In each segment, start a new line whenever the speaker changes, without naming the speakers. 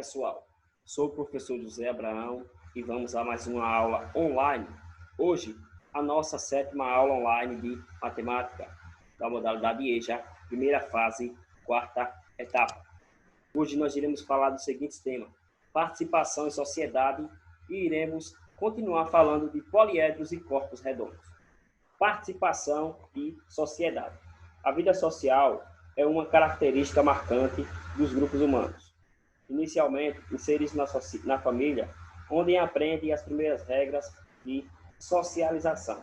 pessoal, sou o professor José Abraão e vamos a mais uma aula online. Hoje, a nossa 7ª aula online de matemática da modalidade EJA, primeira fase, 4ª etapa. Hoje nós iremos falar dos seguintes temas: participação em sociedade, e iremos continuar falando de poliedros e corpos redondos. Participação e sociedade. A vida social é uma característica marcante dos grupos humanos. Inicialmente, inseridos na família, onde aprendem as primeiras regras de socialização.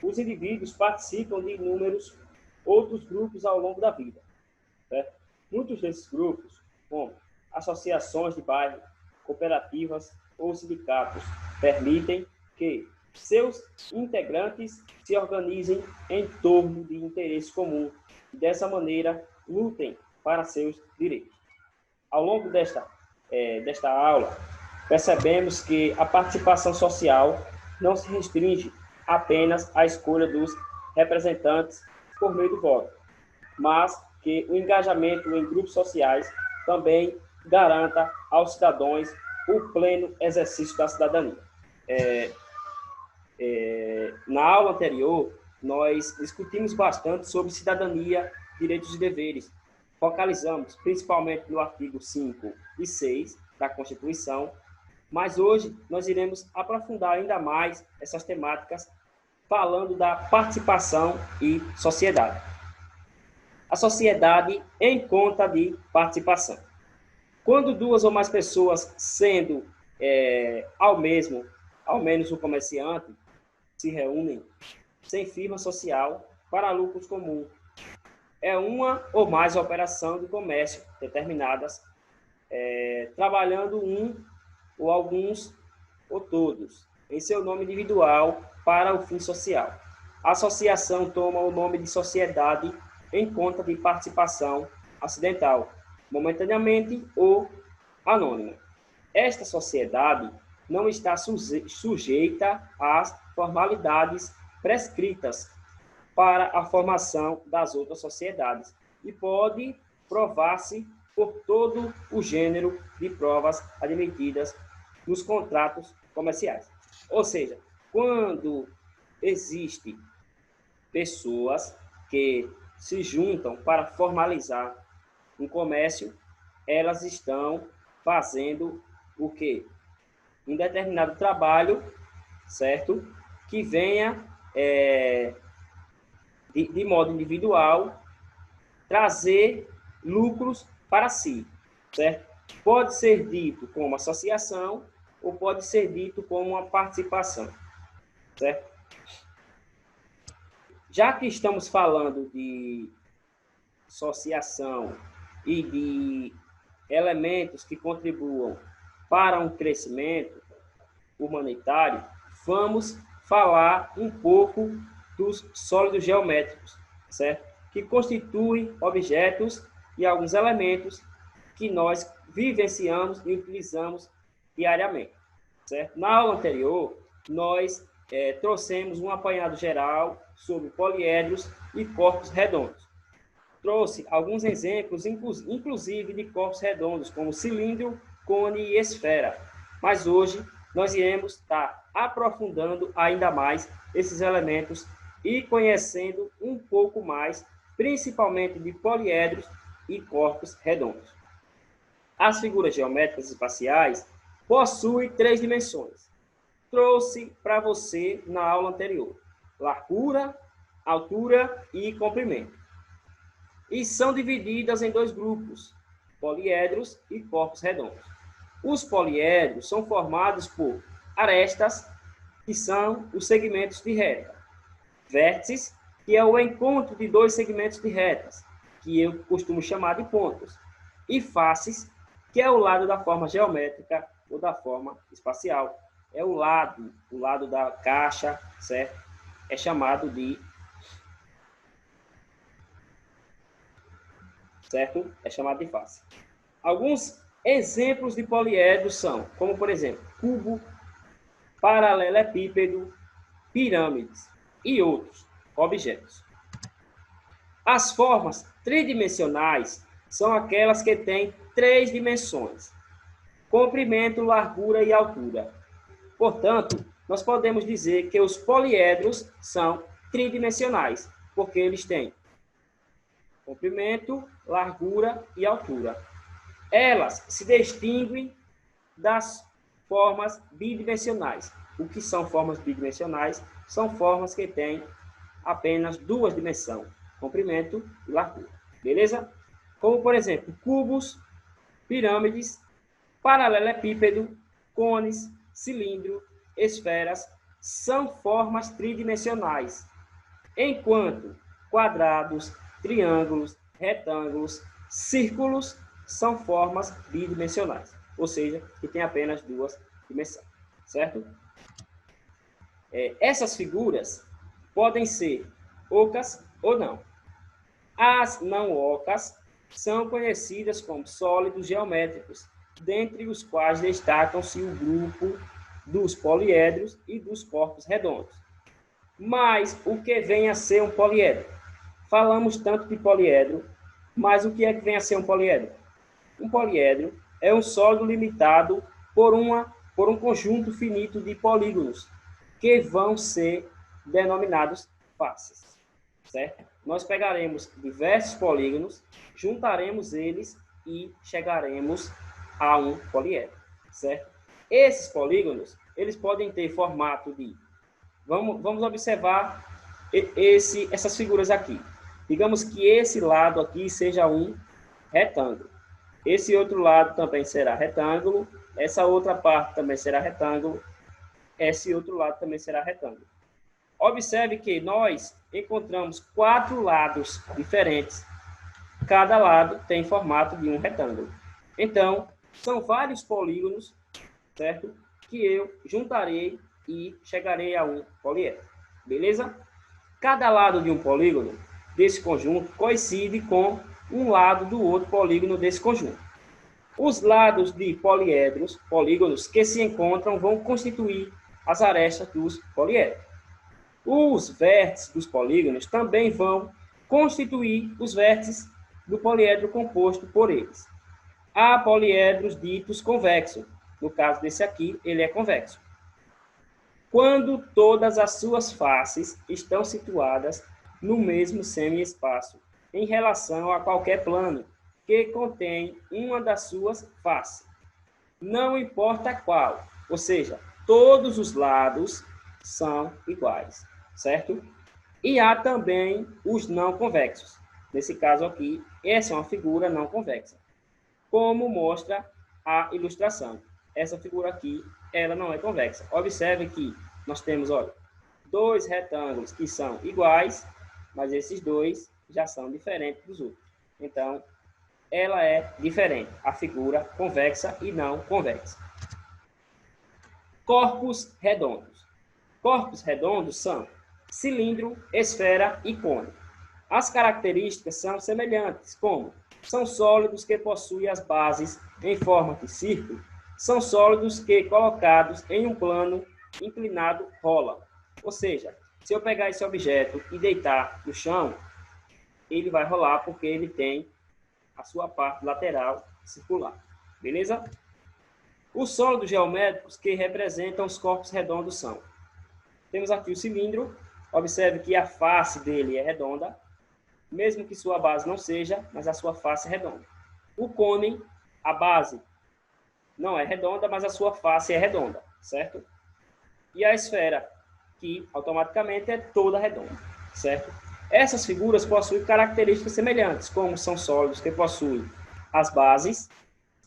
Os indivíduos participam de inúmeros outros grupos ao longo da vida. Certo? Muitos desses grupos, como associações de bairro, cooperativas ou sindicatos, permitem que seus integrantes se organizem em torno de interesse comum e, dessa maneira, lutem para seus direitos. Ao longo desta aula, percebemos que a participação social não se restringe apenas à escolha dos representantes por meio do voto, mas que o engajamento em grupos sociais também garanta aos cidadãos o pleno exercício da cidadania. Na aula anterior, nós discutimos bastante sobre cidadania, direitos e deveres. Focalizamos principalmente no artigo 5 e 6 da Constituição, mas hoje nós iremos aprofundar ainda mais essas temáticas, falando da participação e sociedade. A sociedade em conta de participação. Quando duas ou mais pessoas, sendo ao menos um comerciante, se reúnem sem firma social para lucros comuns. É uma ou mais operação de comércio determinadas, trabalhando um ou alguns ou todos em seu nome individual para o fim social. A associação toma o nome de sociedade em conta de participação acidental, momentaneamente ou anônima. Esta sociedade não está sujeita às formalidades prescritas para a formação das outras sociedades e pode provar-se por todo o gênero de provas admitidas nos contratos comerciais. Ou seja, quando existem pessoas que se juntam para formalizar um comércio, elas estão fazendo o quê? Um determinado trabalho, certo? Que venha de modo individual trazer lucros para si, certo? Pode ser dito como associação ou pode ser dito como uma participação, certo? Já que estamos falando de associação e de elementos que contribuam para um crescimento humanitário, vamos falar um pouco dos sólidos geométricos, certo? Que constituem objetos e alguns elementos que nós vivenciamos e utilizamos diariamente, certo? Na aula anterior, nós trouxemos um apanhado geral sobre poliedros e corpos redondos. Trouxe alguns exemplos, inclusive de corpos redondos, como cilindro, cone e esfera. Mas hoje nós iremos estar aprofundando ainda mais esses elementos e conhecendo um pouco mais, principalmente de poliedros e corpos redondos. As figuras geométricas espaciais possuem 3 dimensões. Trouxe para você na aula anterior: largura, altura e comprimento. E são divididas em 2 grupos, poliedros e corpos redondos. Os poliedros são formados por arestas, que são os segmentos de reta, vértices, que é o encontro de 2 segmentos de retas, que eu costumo chamar de pontos, e faces, que é o lado da forma geométrica ou da forma espacial. É o lado da caixa, certo? É chamado de certo? É chamado de face. Alguns exemplos de poliedros são, como por exemplo, cubo, paralelepípedo, pirâmides e outros objetos. As formas tridimensionais são aquelas que têm 3 dimensões. comprimento, largura e altura. Portanto, nós podemos dizer que os poliedros são tridimensionais, porque eles têm comprimento, largura e altura. Elas se distinguem das formas bidimensionais. O que são formas bidimensionais? São formas que têm apenas duas dimensões, comprimento e largura. Beleza? Como, por exemplo, cubos, pirâmides, paralelepípedo, cones, cilindro, esferas, são formas tridimensionais, enquanto quadrados, triângulos, retângulos, círculos são formas bidimensionais, ou seja, que tem apenas duas dimensões, certo? Essas figuras podem ser ocas ou não. As não ocas são conhecidas como sólidos geométricos, dentre os quais destacam-se o grupo dos poliedros e dos corpos redondos. Mas o que vem a ser um poliedro? Falamos tanto de poliedro, mas o que é que vem a ser um poliedro? Um poliedro é um sólido limitado por um conjunto finito de polígonos, que vão ser denominados faces, certo? Nós pegaremos diversos polígonos, juntaremos eles e chegaremos a um poliedro, certo? Esses polígonos, eles podem ter formato de... Vamos observar essas figuras aqui. Digamos que esse lado aqui seja um retângulo. Esse outro lado também será retângulo. Essa outra parte também será retângulo. Esse outro lado também será retângulo. Observe que nós encontramos 4 lados diferentes. Cada lado tem formato de um retângulo. Então, são vários polígonos, certo? Que eu juntarei e chegarei a um poliedro. Beleza? Cada lado de um polígono desse conjunto coincide com um lado do outro polígono desse conjunto. Os lados de poliedros, polígonos que se encontram, vão constituir as arestas dos poliedros. Os vértices dos polígonos também vão constituir os vértices do poliedro composto por eles. Há poliedros ditos convexos. No caso desse aqui, ele é convexo. Quando todas as suas faces estão situadas no mesmo semi-espaço, em relação a qualquer plano que contém uma das suas faces. Não importa qual, ou seja, todos os lados são iguais, certo? E há também os não convexos. Nesse caso aqui, essa é uma figura não convexa, como mostra a ilustração. Essa figura aqui, ela não é convexa. Observe que nós temos, olha, 2 retângulos que são iguais, mas esses dois já são diferentes dos outros. Então, ela é diferente, a figura convexa e não convexa. Corpos redondos. Corpos redondos são cilindro, esfera e cone. As características são semelhantes, como são sólidos que possuem as bases em forma de círculo, são sólidos que, colocados em um plano inclinado, rolam. Ou seja, se eu pegar esse objeto e deitar no chão, ele vai rolar porque ele tem a sua parte lateral circular. Beleza? Os sólidos geométricos que representam os corpos redondos são: temos aqui o cilindro, observe que a face dele é redonda, mesmo que sua base não seja, mas a sua face é redonda. O cone, a base não é redonda, mas a sua face é redonda, certo? E a esfera, que automaticamente é toda redonda, certo? Essas figuras possuem características semelhantes, como são sólidos que possuem as bases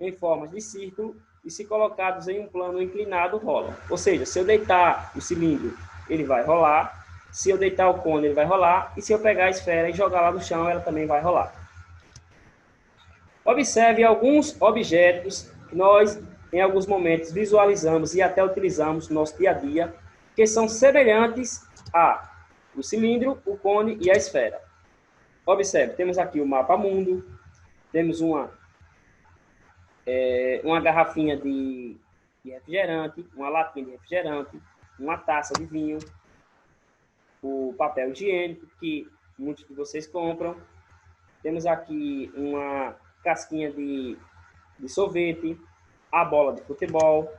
em formas de círculo e, se colocados em um plano inclinado, rolam. Ou seja, se eu deitar o cilindro, ele vai rolar. Se eu deitar o cone, ele vai rolar. E se eu pegar a esfera e jogar lá no chão, ela também vai rolar. Observe alguns objetos que nós, em alguns momentos, visualizamos e até utilizamos no nosso dia a dia, que são semelhantes a o cilindro, o cone e a esfera. Observe, temos aqui o mapa mundo, temos uma garrafinha de refrigerante, uma latinha de refrigerante, uma taça de vinho, o papel higiênico, que muitos de vocês compram. Temos aqui uma casquinha de sorvete, a bola de futebol,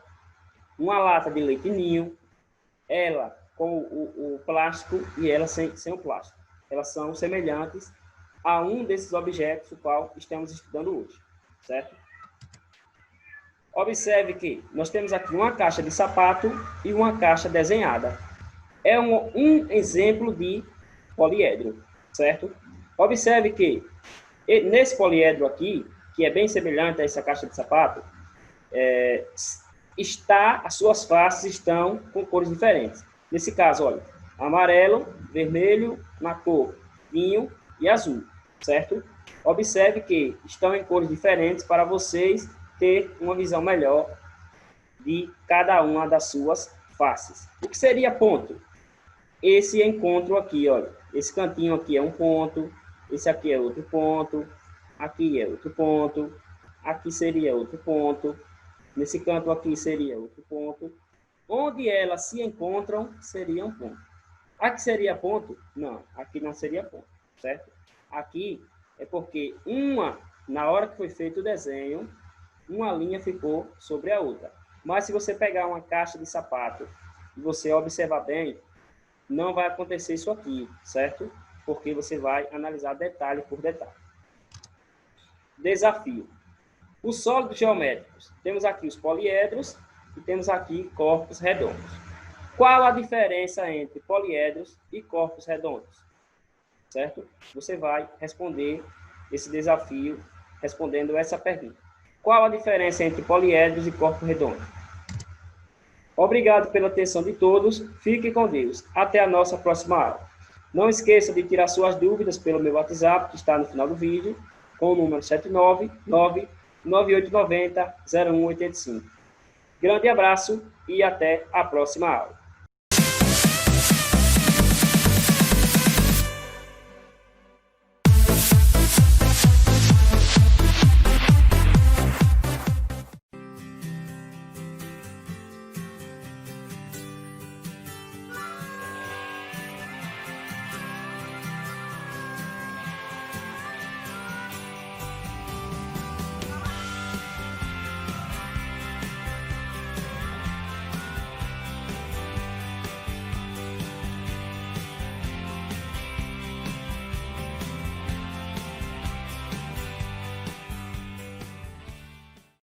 uma lata de leite ninho, ela com o plástico e ela sem o plástico. Elas são semelhantes a um desses objetos o qual estamos estudando hoje, certo? Observe que nós temos aqui uma caixa de sapato e uma caixa desenhada. É um exemplo de poliedro, certo? Observe que nesse poliedro aqui, que é bem semelhante a essa caixa de sapato, as suas faces estão com cores diferentes. Nesse caso, olha, amarelo, vermelho, na cor vinho e azul, certo? Observe que estão em cores diferentes para vocês ter uma visão melhor de cada uma das suas faces. O que seria ponto? Esse encontro aqui, olha, esse cantinho aqui é um ponto, esse aqui é outro ponto, aqui é outro ponto, aqui seria outro ponto, nesse canto aqui seria outro ponto. Onde elas se encontram, seria um ponto. Aqui seria ponto? Não, aqui não seria ponto, certo? Aqui é porque na hora que foi feito o desenho, uma linha ficou sobre a outra. Mas se você pegar uma caixa de sapato e você observar bem, não vai acontecer isso aqui, certo? Porque você vai analisar detalhe por detalhe. Desafio. Os sólidos geométricos. Temos aqui os poliedros e temos aqui corpos redondos. Qual a diferença entre poliedros e corpos redondos? Certo? Você vai responder esse desafio respondendo essa pergunta. Qual a diferença entre poliedros e corpos redondos? Obrigado pela atenção de todos. Fiquem com Deus. Até a nossa próxima aula. Não esqueça de tirar suas dúvidas pelo meu WhatsApp, que está no final do vídeo, com o número 799-9890-0185. Grande abraço e até a próxima aula.